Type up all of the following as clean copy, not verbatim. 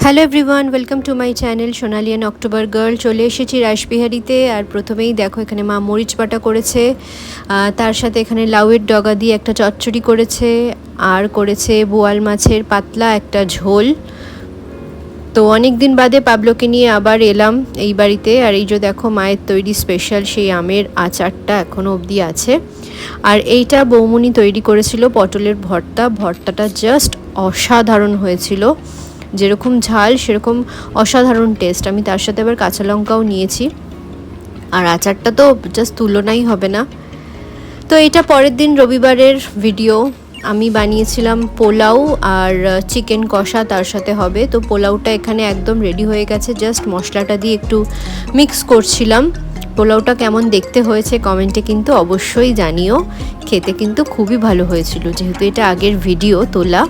Hello everyone, welcome to my channel Sonali and October girl. চলে এসেছি রাসবিহারিতে। আর প্রথমেই দেখো এখানে মা মরিচ বাটা করেছে, তার সাথে এখানে লাউয়ের ডগা দিয়ে একটা চচ্চড়ি করেছে, আর করেছে বোয়াল মাছের পাতলা একটা ঝোল। তো অনেক দিন বাদে পাবলোকে নিয়ে আবার এলাম এই বাড়িতে। আর এই যে দেখো মায়ের তৈরি স্পেশাল সেই আমের আচারটা এখনও অবধি আছে। আর এইটা বৌমনি তৈরি করেছিল পটলের ভর্তাটা জাস্ট অসাধারণ হয়েছিল, যেরকম ঝাল সেরকম অসাধারণ টেস্ট। আমি তার সাথে আবার কাঁচা লঙ্কাও নিয়েছি, আর আচারটা তো জাস্ট তুলনাই হবে না। তো এটা পরের দিন রবিবারের ভিডিও। আমি বানিয়েছিলাম পোলাও আর চিকেন কষা তার সাথে হবে। তো পোলাওটা এখানে একদম রেডি হয়ে গেছে, জাস্ট মশলাটা দিয়ে একটু মিক্স করছিলাম। পোলাওটা কেমন দেখতে হয়েছে কমেন্টে কিন্তু অবশ্যই জানিও। খেতে কিন্তু খুবই ভালো হয়েছিল, যেহেতু এটা আগের ভিডিও তোলা।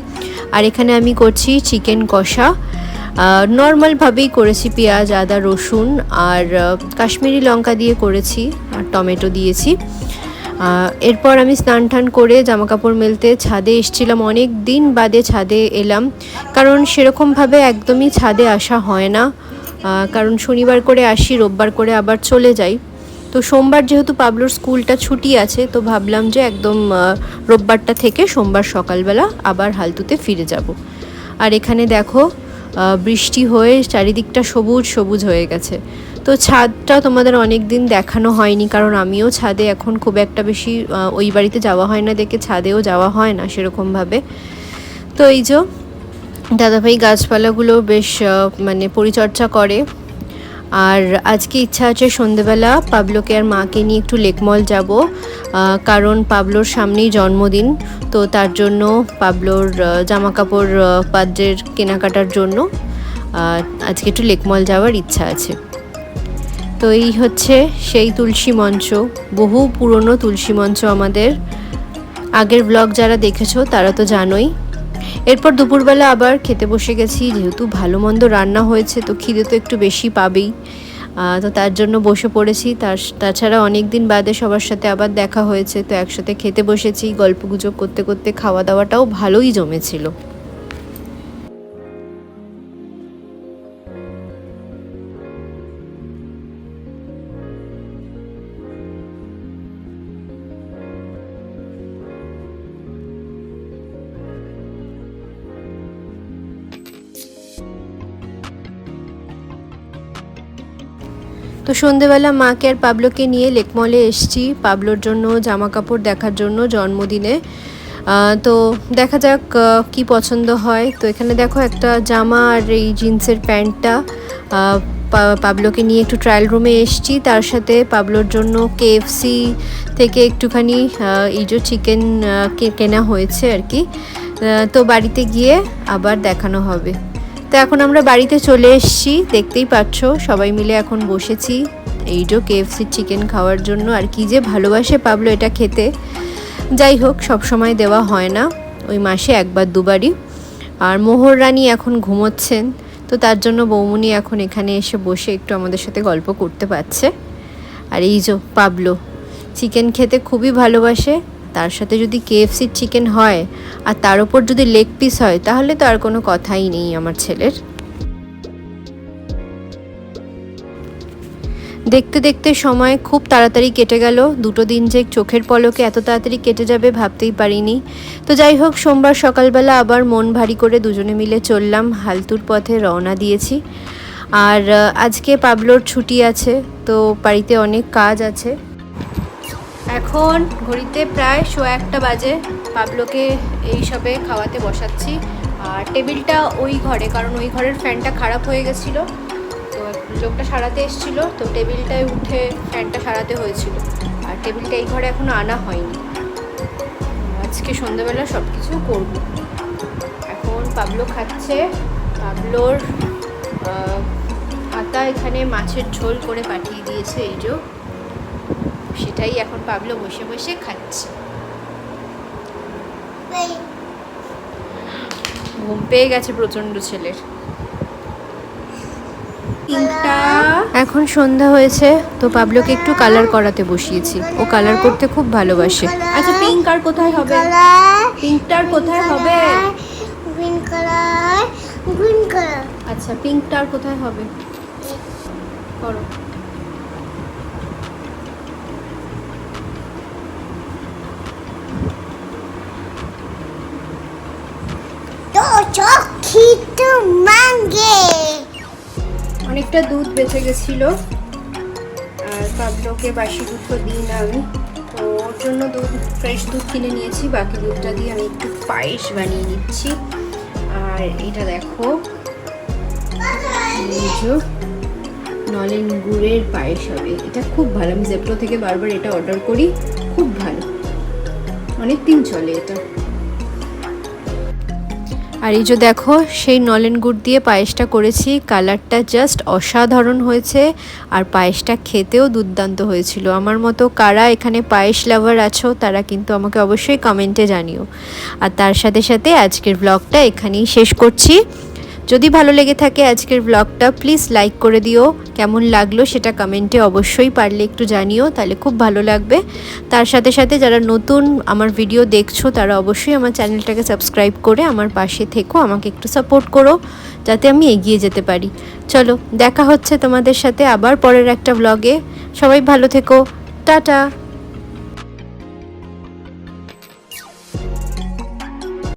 আর এখানে আমি করছি চিকেন কষা, নর্মালভাবেই করেছি, পেঁয়াজ আদা রসুন আর কাশ্মীরি লঙ্কা দিয়ে করেছি, আর টমেটো দিয়েছি। এরপর আমি স্নান টান করে জামাকাপড় মেলতে ছাদে এসেছিলাম। অনেক দিন বাদে ছাদে এলাম, কারণ সেরকমভাবে একদমই ছাদে আসা হয় না, কারণ শনিবার করে আসি, রোববার করে আবার চলে যাই। তো সোমবার যেহেতু পাবলোর স্কুলটা ছুটি আছে, তো ভাবলাম যে একদম রোববারটা থেকে সোমবার সকালবেলা আবার হালতুতে ফিরে যাব। আর এখানে দেখো বৃষ্টি হয়ে চারিদিকটা সবুজ সবুজ হয়ে গেছে। তো ছাদটা তোমাদের অনেক দিন দেখানো হয়নি, কারণ আমিও ছাদে এখন খুব একটা বেশি ওই বাড়িতে যাওয়া হয় না দেখে ছাদেও যাওয়া হয় না সেরকমভাবে। তো এই যে দাদাভাই গাছপালাগুলো বেশ মানে পরিচর্যা করে। আর আজকে ইচ্ছা আছে সন্ধেবেলা পাবলোকে আর মাকে নিয়ে একটু লেকমল যাব, কারণ পাবলোর সামনেই জন্মদিন। তো তার জন্য পাবলোর জামাকাপড় পাদ্রের কেনাকাটার জন্য আজকে একটু লেকমল যাওয়ার ইচ্ছা আছে। তো এই হচ্ছে সেই তুলসী মঞ্চ, বহু পুরনো তুলসী মঞ্চ আমাদের। আগের ব্লগ যারা দেখেছো তারা তো জানোই। এরপর দুপুরবেলা আবার খেতে বসে গেছি, যেহেতু ভালো মন্দ রান্না হয়েছে তো খিদে তো একটু বেশি পাবেই। তো তার জন্য বসে পড়েছি। তাছাড়া অনেক দিন বাদে সবার সাথে আবার দেখা হয়েছে, তো একসাথে খেতে বসেছি। গল্পগুজব করতে করতে খাওয়া দাওয়াটাও ভালোই জমেছিল। তো সন্ধেবেলা মাকে আর পাবলোকে নিয়ে লেকমলে এসছি পাবলোর জন্য জামা কাপড় দেখার জন্য জন্মদিনে। তো দেখা যাক কি পছন্দ হয়। তো এখানে দেখো একটা জামা আর এই জিন্সের প্যান্টটা পাবলোকে নিয়ে একটু ট্রায়াল রুমে এসছি। তার সাথে পাবলোর জন্য KFC থেকে একটুখানি এই যে চিকেন কেনা হয়েছে আর কি। তো বাড়িতে গিয়ে আবার দেখানো হবে। তো এখন আমরা বাড়িতে চলে এসেছি, দেখতেই পাচ্ছ সবাই মিলে এখন বসেছি এই যে KFC চিকেন খাওয়ার জন্য। আর কি যে ভালোবাসে পাবলো এটা খেতে। যাই হোক, সব সময় দেওয়া হয় না, ওই মাসে একবার দুবারই। আর মোহর রানী এখন ঘুমোচ্ছেন, তো তার জন্য বৌমনি এখন এখানে এসে বসে একটু আমাদের সাথে গল্প করতে পারছে। আর এই যে পাবলো চিকেন খেতে খুবই ভালোবাসে, তার সাথে যদি KFC চিকেন হয় আর তার উপর যদি লেগ পিস হয় তাহলে তো আর কোনো কথাই নেই আমার ছেলের। দেখতে দেখতে সময় খুব তাড়াতাড়ি কেটে গেল। দুটো দিন যে চোখের পলকে এত তাড়াতাড়ি কেটে যাবে ভাবতেই পারিনি। তো যাই হোক, সোমবার সকালবেলা আবার মন ভারী করে দুজনে মিলে চললাম, হালতুর পথে রওনা দিয়েছি। আর আজকে পাবলোর ছুটি আছে, তো বাড়িতে অনেক কাজ আছে। এখন ঘড়িতে প্রায় 1:15 বাজে। পাবলোকে এই সবে খাওয়াতে বসাচ্ছি। আর টেবিলটা ওই ঘরে, কারণ ওই ঘরের ফ্যানটা খারাপ হয়ে গেছিলো, তো লোকটা সারাতে এসেছিলো, তো টেবিলটায় উঠে ফ্যানটা সারাতে হয়েছিল। আর টেবিলটা এই ঘরে এখনও আনা হয়নি। আজকে সন্ধ্যাবেলা সব কিছু করবো। এখন পাবলো খাচ্ছে। পাবলোর আতা এখানে মাছের ঝোল করে পাঠিয়ে দিয়েছে, এই যে সেটাই এখন পাবলো বসে বসে খাচ্ছে। ঘুম পেয়ে গেছে প্রচন্ড ছেলের। এখন সন্ধ্যা হয়েছে, তো পাবলোকে একটু কালার করাতে বসিয়েছি। ও কালার করতে খুব ভালোবাসে। আচ্ছা, পিঙ্ক আর কোথায় হবে? পিঙ্কটার কোথায় হবে? Pink colour green colour. আচ্ছা, পিঙ্কটা আর কোথায় হবে? করো। তো চকিত মাঙ্গে। অনেকটা দুধ বেঁচে গেছিল, আর পাবলোকে বাসি দুধ তো দিই না আমি, তো ওর জন্য দুধ, ফ্রেশ দুধ কিনে নিয়েছি। বাকি দুধটা দিয়ে আমি একটু পায়েস বানিয়ে নিচ্ছি। আর এটা দেখো, নলেন গুড়ের পায়েস হবে। এটা খুব ভালো, আমি জেপ্টো থেকে বারবার এটা অর্ডার করি, খুব ভালো, অনেক দিন চলে এটা। আর এই যে দেখো, সেই নলেন গুড় দিয়ে পায়েসটা করেছি, কালারটা জাস্ট অসাধারণ হয়েছে, আর পায়েসটা খেতেও দুর্দান্ত হয়েছিল। আমার মতো কারা এখানে পায়েস লাভার আছো তারা কিন্তু আমাকে অবশ্যই কমেন্টে জানিও। আর তার সাথে সাথে আজকের ব্লগটা এখানেই শেষ করছি। যদি ভালো লেগে থাকে আজকের ব্লগটা, প্লিজ লাইক করে দিও। কেমন লাগলো সেটা কমেন্টে অবশ্যই পারলে একটু জানিও, তাহলে খুব ভালো লাগবে। তার সাথে সাথে যারা নতুন আমার ভিডিও দেখছো তারা অবশ্যই আমার চ্যানেলটাকে সাবস্ক্রাইব করে আমার পাশে থেকো, আমাকে একটু সাপোর্ট করো যাতে আমি এগিয়ে যেতে পারি। চলো, দেখা হচ্ছে তোমাদের সাথে আবার পরের একটা ব্লগে। সবাই ভালো থেকো, টাটা।